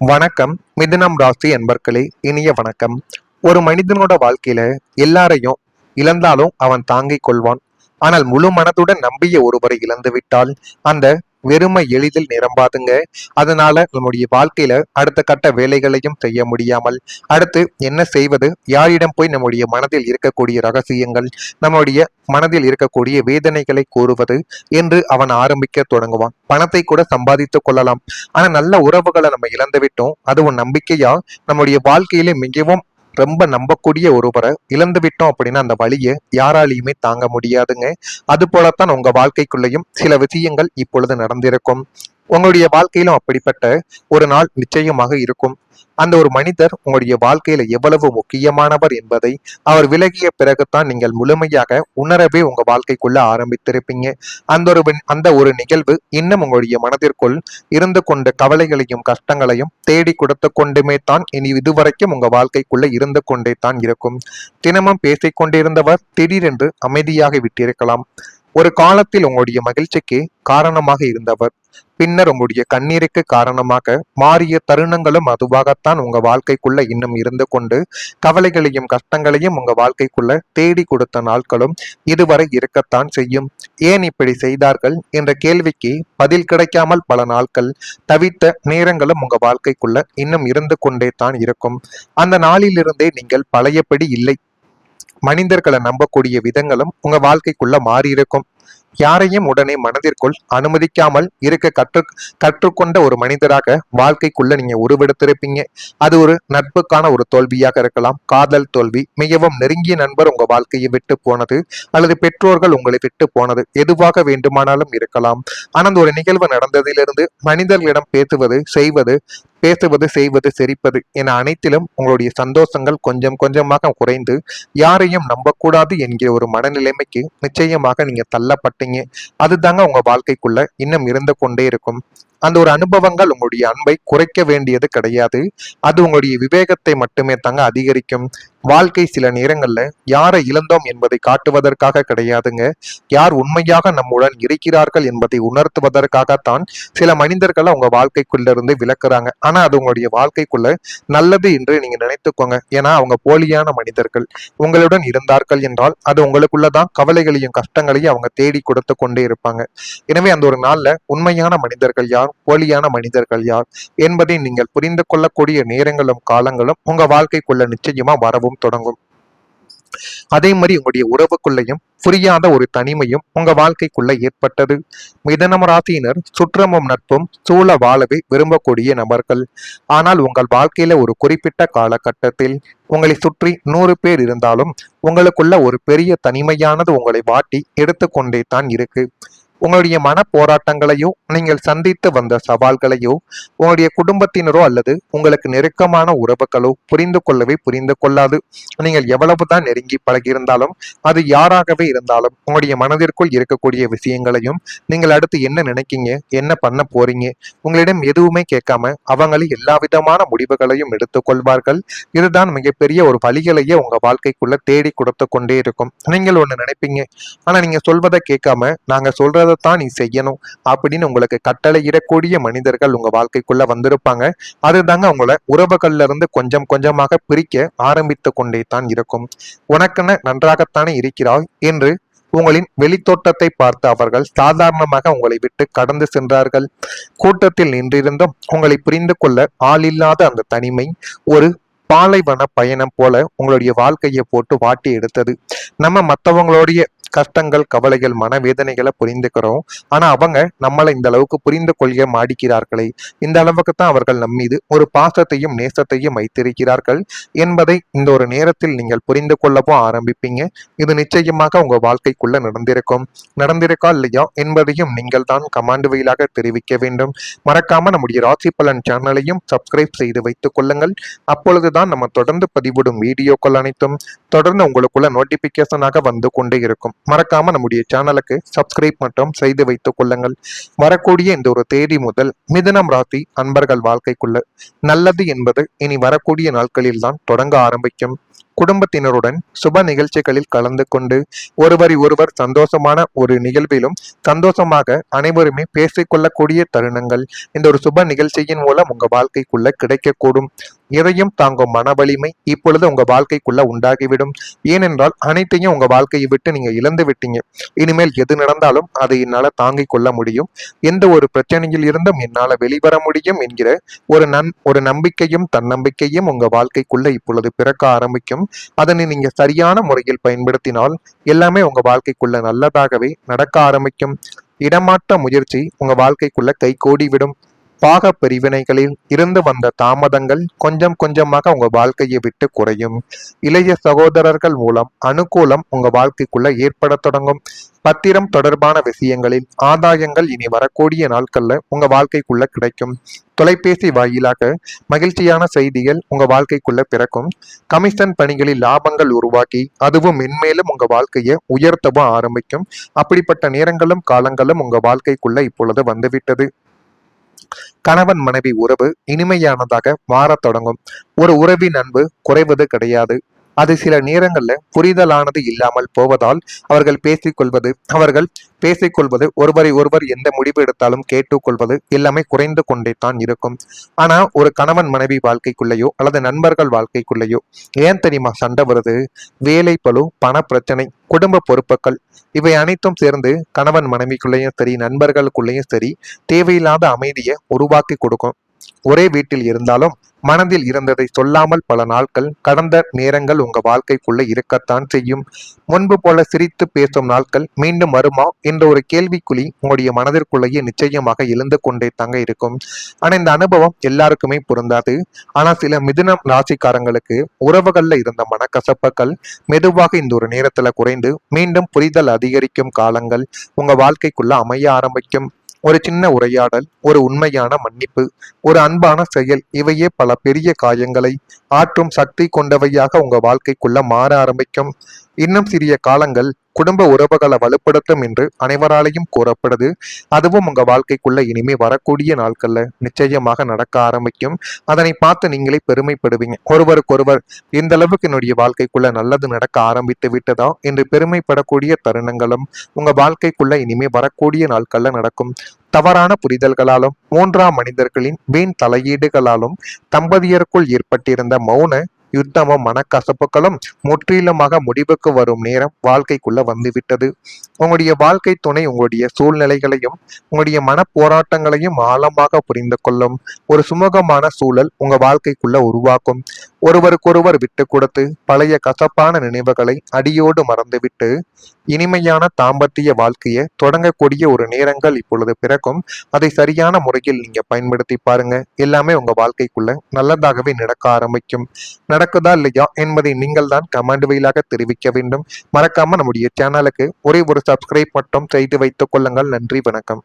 வணக்கம். மிதுனம் ராசி அன்பர்களே, இனிய வணக்கம். ஒரு மனிதனோட வாழ்க்கையில எல்லாரையும் இழந்தாலும் அவன் தாங்கிக் கொள்வான். ஆனால் முழு மனதுடன் நம்பிய ஒருவரை இழந்து விட்டால் அந்த வெறுமை எளிதில் நிரம்பாதுங்க. அதனால நம்முடைய வாழ்க்கையில அடுத்த கட்ட வேலைகளையும் செய்ய முடியாமல், அடுத்து என்ன செய்வது, யாரிடம் போய் நம்முடைய மனதில் இருக்கக்கூடிய ரகசியங்கள், நம்முடைய மனதில் இருக்கக்கூடிய வேதனைகளை கூறுவது என்று அவன் ஆரம்பிக்க தொடங்குவான். பணத்தை கூட சம்பாதித்துக் கொள்ளலாம். ஆனா நல்ல உறவுகளை நம்ம இழந்து விட்டோம். அதுவும் நம்பிக்கையா நம்முடைய வாழ்க்கையிலே மிகவும் ரொம்ப நம்பக்கூடிய ஒருவரை இழந்து விட்டோம் அப்படின்னா அந்த வழியை யாராலையுமே தாங்க முடியாதுங்க. அது போலத்தான் உங்க வாழ்க்கைக்குள்ளேயும் சில விஷயங்கள் இப்பொழுது நடந்திருக்கும். உங்களுடைய வாழ்க்கையிலும் அப்படிப்பட்ட ஒரு நாள் நிச்சயமாக இருக்கும். அந்த ஒரு மனிதர் உங்களுடைய வாழ்க்கையில எவ்வளவு முக்கியமானவர் என்பதை அவர் விலகிய பிறகுதான் நீங்கள் முழுமையாக உணரவே உங்க வாழ்க்கைக்குள்ள ஆரம்பித்திருப்பீங்க. அந்த ஒரு நிகழ்வு இன்னும் உங்களுடைய மனதிற்குள் இருந்து கொண்ட கவலைகளையும் கஷ்டங்களையும் தேடி கொடுத்து கொண்டுமே தான் இனி இதுவரைக்கும் உங்க வாழ்க்கைக்குள்ள இருந்து கொண்டே தான் இருக்கும். தினமும் பேசிக் கொண்டிருந்தவர் திடீரென்று அமைதியாக விட்டிருக்கலாம். ஒரு காலத்தில் உங்களுடைய மகிழ்ச்சிக்கு காரணமாக இருந்தவர் பின்னர் உங்களுடைய கண்ணீருக்கு காரணமாக மாறிய தருணங்களும் அதுவாகத்தான் உங்க வாழ்க்கைக்குள்ள இன்னும் இருந்து கொண்டு கவலைகளையும் கஷ்டங்களையும் உங்க வாழ்க்கைக்குள்ள தேடி கொடுத்த நாட்களும் இதுவரை இருக்கத்தான் செய்யும். ஏன் இப்படி செய்தார்கள் என்ற கேள்விக்கு பதில் கிடைக்காமல் பல நாட்கள் தவித்த நேரங்களும் உங்க வாழ்க்கைக்குள்ள இன்னும் இருந்து கொண்டே தான் இருக்கும். அந்த நாளிலிருந்தே நீங்கள் பழையபடி இல்லை. மனிதர்களை நம்பக்கூடிய விதங்களும் உங்க வாழ்க்கைக்குள்ள மாறி இருக்கும். யாரையும் உடனே மனதிற்குள் அனுமதிக்காமல் இருக்க கற்றுக்கொண்ட ஒரு மனிதராக வாழ்க்கைக்குள்ள நீங்க உருவெடுத்திருப்பீங்க. அது ஒரு நட்புக்கான ஒரு தோல்வியாக இருக்கலாம், காதல் தோல்வி, மிகவும் நெருங்கிய நண்பர் உங்க வாழ்க்கையை விட்டு போனது, அல்லது பெற்றோர்கள் உங்களை விட்டு போனது, எதுவாக வேண்டுமானாலும் இருக்கலாம். ஆனா அந்த ஒரு நிகழ்வு நடந்ததிலிருந்து மனிதர்களிடம் பேசுவது செய்வது சிரிப்பது என அனைத்திலும் உங்களுடைய சந்தோஷங்கள் கொஞ்சம் கொஞ்சமாக குறைந்து யாரையும் நம்பக்கூடாது என்கிற ஒரு மனநிலைமைக்கு நிச்சயமாக நீங்க தள்ளப்பட்டீங்க. அதுதாங்க உங்க வாழ்க்கைக்குள்ள இன்னும் இருந்து கொண்டே இருக்கும். அந்த ஒரு அனுபவங்கள் உங்களுடைய அன்பை குறைக்க வேண்டியது கிடையாது. அது உங்களுடைய விவேகத்தை மட்டுமே தாங்க அதிகரிக்கும். வாழ்க்கை சில நேரங்கள்ல யாரை இழந்தோம் என்பதை காட்டுவதற்காக கிடையாதுங்க. யார் உண்மையாக நம்முடன் இருக்கிறார்கள் என்பதை உணர்த்துவதற்காகத்தான் சில மனிதர்களை உங்க வாழ்க்கைக்குள்ள இருந்து விளக்குறாங்க. ஆனா அது உங்களுடைய வாழ்க்கைக்குள்ள நல்லது என்று நீங்க நினைத்துக்கோங்க. ஏன்னா அவங்க போலியான மனிதர்கள். உங்களுடன் இருந்தார்கள் என்றால் அது உங்களுக்குள்ளதான் கவலைகளையும் கஷ்டங்களையும் அவங்க தேடி கொடுத்து கொண்டே இருப்பாங்க. எனவே அந்த ஒரு நாள்ல உண்மையான மனிதர்கள் யார், போலியான மனிதர்கள் யார் என்பதை நீங்கள் புரிந்து கொள்ளக்கூடிய நேரங்களும் காலங்களும் உங்க வாழ்க்கைக்குள்ள நிச்சயமா வரவும் தொடங்கும். அதே மாதிரி உங்களுடைய உறவுக்குள்ளையும் புரியாத ஒரு தனிமையும் உங்க வாழ்க்கைக்குள்ள ஏற்பட்டது. மிதனம் ராசியினர் சுற்றமும் நட்பும் சூழ வாழவே விரும்பக்கூடிய நபர்கள். ஆனால் உங்கள் வாழ்க்கையில ஒரு குறிப்பிட்ட காலகட்டத்தில் உங்களை சுற்றி 100 பேர் இருந்தாலும் உங்களுக்குள்ள ஒரு பெரிய தனிமையானது உங்களை வாட்டி எடுத்துக்கொண்டே தான் இருக்கு. உங்களுடைய மன போராட்டங்களையோ, நீங்கள் சந்தித்து வந்த சவால்களையோ உங்களுடைய குடும்பத்தினரோ அல்லது உங்களுக்கு நெருக்கமான உறவுகளோ புரிந்து கொள்ளாது. நீங்கள் எவ்வளவுதான் நெருங்கி பழகியிருந்தாலும் அது யாராகவே இருந்தாலும் உங்களுடைய மனதிற்குள் இருக்கக்கூடிய விஷயங்களையும் நீங்கள் அடுத்து என்ன நினைக்கீங்க, என்ன பண்ண போறீங்க, உங்களிடம் எதுவுமே கேட்காம அவங்களே எல்லா விதமான முடிவுகளையும் எடுத்துக்கொள்வார்கள். இதுதான் மிகப்பெரிய ஒரு வழிகளையே உங்க வாழ்க்கைக்குள்ள தேடி கொடுத்து கொண்டே இருக்கும். நீங்கள் ஒண்ணு நினைப்பீங்க, ஆனா நீங்க சொல்வதை கேட்காம நாங்க சொல்றதைத்தான் நீ செய்யணும் அப்படின்னு உங்களுக்கு கட்டளையிடக்கூடிய மனிதர்கள் உங்க வாழ்க்கைக்குள்ள வந்திருப்பாங்க. அதுதாங்க உங்களை உறவுகள்ல இருந்து கொஞ்சம் கொஞ்சமாக பிரிக்க ஆரம்பித்து கொண்டே தான் இருக்கும். உனக்கென நன்றாகத்தானே இருக்கிறாய் என்று உங்களின் வெளித்தோட்டத்தை பார்த்து அவர்கள் சாதாரணமாக உங்களை விட்டு கடந்து சென்றார்கள். கூட்டத்தில் நின்றிருந்தும் உங்களை புரிந்து கொள்ள ஆளில்லாத அந்த தனிமை ஒரு பாலைவன பயணம் போல உங்களுடைய வாழ்க்கையை போட்டு வாட்டி எடுத்தது. நம்ம மற்றவங்களுடைய கஷ்டங்கள், கவலைகள், மனவேதனைகளை புரிந்துக்கிறோம். ஆனா அவங்க நம்மளை இந்த அளவுக்கு புரிந்து கொள்ள மாடிக்கிறார்களே, இந்த அளவுக்கு தான் அவர்கள் நம் மீது ஒரு பாசத்தையும் நேசத்தையும் வைத்திருக்கிறார்கள் என்பதை இந்த ஒரு நேரத்தில் நீங்கள் புரிந்து கொள்ளவும் ஆரம்பிப்பீங்க. இது நிச்சயமாக உங்க வாழ்க்கைக்குள்ள நடந்திருக்கா இல்லையா என்பதையும் நீங்கள் தான் கமாண்ட் வழியாக தெரிவிக்க வேண்டும். மறக்காம நம்முடைய ராசி பலன் சேனலையும் சப்ஸ்கிரைப் செய்து வைத்துக் கொள்ளுங்கள். அப்பொழுதுதான் நம்ம தொடர்ந்து பதிவிடும் வீடியோக்கள் அனைத்தும் தொடர்ந்து உங்களுக்குள்ள நோட்டிபிகேஷனாக வந்து கொண்டே இருக்கும். மறக்காம நம்முடைய சேனலுக்கு சப்ஸ்கிரைப் மற்றும் செய்து வைத்துக் கொள்ளுங்கள். வரக்கூடிய இந்த ஒரு தேதி முதல் மிதுனம் ராசி அன்பர்கள் வாழ்க்கைக்குள்ள நல்லது என்பது இனி வரக்கூடிய நாட்களில் தான் தொடங்க ஆரம்பிக்கும். குடும்பத்தினருடன் சுப நிகழ்ச்சிகளில் கலந்து கொண்டு ஒருவரை ஒருவர் சந்தோஷமான ஒரு நிகழ்விலும் சந்தோஷமாக அனைவருமே பேசிக்கொள்ளக்கூடிய தருணங்கள் இந்த ஒரு சுப நிகழ்ச்சியின் மூலம் உங்க வாழ்க்கைக்குள்ள கிடைக்கக்கூடும். எதையும் தாங்கும் மன வலிமை இப்பொழுது உங்க வாழ்க்கைக்குள்ள உண்டாகிவிடும். ஏனென்றால் அனைத்தையும் உங்க வாழ்க்கையை விட்டு நீங்க இழந்து விட்டீங்க. இனிமேல் எது நடந்தாலும் அதை என்னால தாங்கிக் கொள்ள முடியும், எந்த ஒரு பிரச்சனையில் இருந்தும் என்னால வெளிவர முடியும் என்கிற ஒரு நம்பிக்கையும் தன்னம்பிக்கையும் உங்க வாழ்க்கைக்குள்ள இப்பொழுது பிறக்க ஆரம்பிக்கும். அதனை நீங்க சரியான முறையில் பயன்படுத்தினால் எல்லாமே உங்க வாழ்க்கைக்குள்ள நல்லதாகவே நடக்க ஆரம்பிக்கும். இடமாற்ற முயற்சி உங்க வாழ்க்கைக்குள்ள கைகூடி விடும். பாக பிரிவினைகளில் இருந்து வந்த தாமதங்கள் கொஞ்சம் கொஞ்சமாக உங்க வாழ்க்கையை விட்டு குறையும். இளைய சகோதரர்கள் மூலம் அனுகூலம் உங்க வாழ்க்கைக்குள்ள ஏற்பட தொடங்கும். பத்திரம் தொடர்பான விஷயங்களில் ஆதாயங்கள் இனி வரக்கூடிய நாட்கள்ல உங்க வாழ்க்கைக்குள்ள கிடைக்கும். தொலைபேசி வாயிலாக மகிழ்ச்சியான செய்திகள் உங்க வாழ்க்கைக்குள்ள பிறக்கும். கமிஷன் பணிகளில் லாபங்கள் உருவாக்கி அதுவும் மென்மேலும் உங்க வாழ்க்கையை உயர்த்தவும் ஆரம்பிக்கும். அப்படிப்பட்ட நேரங்களும் காலங்களும் உங்க வாழ்க்கைக்குள்ள இப்பொழுது வந்துவிட்டது. கணவன் மனைவி உறவு இனிமையானதாக மாறத் தொடங்கும். ஒரு உறவின் அன்பு குறைவது கிடையாது. அது சில நேரங்கள்ல புரிதலானது இல்லாமல் போவதால் அவர்கள் பேசிக்கொள்வது ஒருவரை ஒருவர் எந்த முடிவு எடுத்தாலும் கேட்டுக்கொள்வது எல்லாமே குறைந்து கொண்டே தான் இருக்கும். ஆனா ஒரு கணவன் மனைவி வாழ்க்கைக்குள்ளேயோ அல்லது நண்பர்கள் வாழ்க்கைக்குள்ளேயோ ஏன் தெரியுமா சண்டை வருது? வேலை பளு, பண பிரச்சனை, குடும்ப பொறுப்புகள் இவை அனைத்தும் சேர்ந்து கணவன் மனைவிக்குள்ளேயும் சரி நண்பர்களுக்குள்ளேயும் சரி தேவையில்லாத அமைதியை உருவாக்கி கொடுக்கும். ஒரே வீட்டில் இருந்தாலும் மனதில் இருந்ததை சொல்லாமல் பல நாட்கள் கடந்த நேரங்கள் உங்க வாழ்க்கைக்குள்ள இருக்கத்தான் செய்யும். முன்பு போல சிரித்து பேசும் நாட்கள் மீண்டும் வருமா என்ற ஒரு கேள்விக்குறி உங்களுடைய மனதிற்குள்ளேயே நிச்சயமாக எழுந்து கொண்டே தாங்க இருக்கும். ஆனா இந்த அனுபவம் எல்லாருக்குமே பொருந்தாது. ஆனா சில மிதுனம் ராசிக்காரங்களுக்கு உறவுகள்ல இருந்த மனக்கசப்புகள் மெதுவாக இந்த ஒரு நேரத்துல குறைந்து மீண்டும் புரிதல் அதிகரிக்கும் காலங்கள் உங்க வாழ்க்கைக்குள்ள அமைய ஆரம்பிக்கும். ஒரு சின்ன உரையாடல், ஒரு உண்மையான மன்னிப்பு, ஒரு அன்பான செயல் இவையே பல பெரிய காயங்களை ஆற்றும் சக்தி கொண்டவையாக உங்க வாழ்க்கைக்குள்ள மாற ஆரம்பிக்கும். இன்னும் சிறிய காலங்கள் குடும்ப உறவுகளை வலுப்படுத்தும் என்று அனைவராலையும் கூறப்படுது. அதுவும் உங்க வாழ்க்கைக்குள்ள இனிமே வரக்கூடிய நாட்கள்ல நிச்சயமாக நடக்க ஆரம்பிக்கும். அதனை பார்த்து நீங்களே பெருமைப்படுவீங்க. ஒருவருக்கொருவர் இந்த அளவுக்கு என்னுடைய வாழ்க்கைக்குள்ள நல்லது நடக்க ஆரம்பித்து விட்டதா என்று பெருமைப்படக்கூடிய தருணங்களும் உங்க வாழ்க்கைக்குள்ள இனிமே வரக்கூடிய நாட்கள்ல நடக்கும். தவறான புரிதல்களாலும் மூன்றாம் மனிதர்களின் வீண் தலையீடுகளாலும் தம்பதியருக்குள் ஏற்பட்டிருந்த மௌன யுத்தமும் மனக்கசப்புகளும் முற்றிலுமாக முடிவுக்கு வரும் நேரம் வாழ்க்கைக்குள்ள வந்துவிட்டது. உங்களுடைய வாழ்க்கை துணை உங்களுடைய சூழ்நிலைகளையும் உங்களுடைய மன போராட்டங்களையும் ஆழமாக புரிந்து கொள்ளும். ஒரு சுமூகமான சூழல் உங்க வாழ்க்கைக்குள்ள உருவாக்கும். ஒருவருக்கொருவர் விட்டு கொடுத்து பழைய கசப்பான நினைவுகளை அடியோடு மறந்துவிட்டு இனிமையான தாம்பத்திய வாழ்க்கையை தொடங்கக்கூடிய ஒரு நேரங்கள் இப்பொழுது பிறக்கும். அதை சரியான முறையில் நீங்க பயன்படுத்தி பாருங்க. எல்லாமே உங்க வாழ்க்கைக்குள்ள நல்லதாகவே நடக்க ஆரம்பிக்கும். நடக்குதா இல்லையா என்பதை நீங்கள் தான் கமெண்ட் வழியாக தெரிவிக்க வேண்டும். மறக்காம நம்முடைய சேனலுக்கு ஒரே ஒரு சப்ஸ்கிரைப் மட்டும் செய்து வைத்துக் கொள்ளுங்கள். நன்றி, வணக்கம்.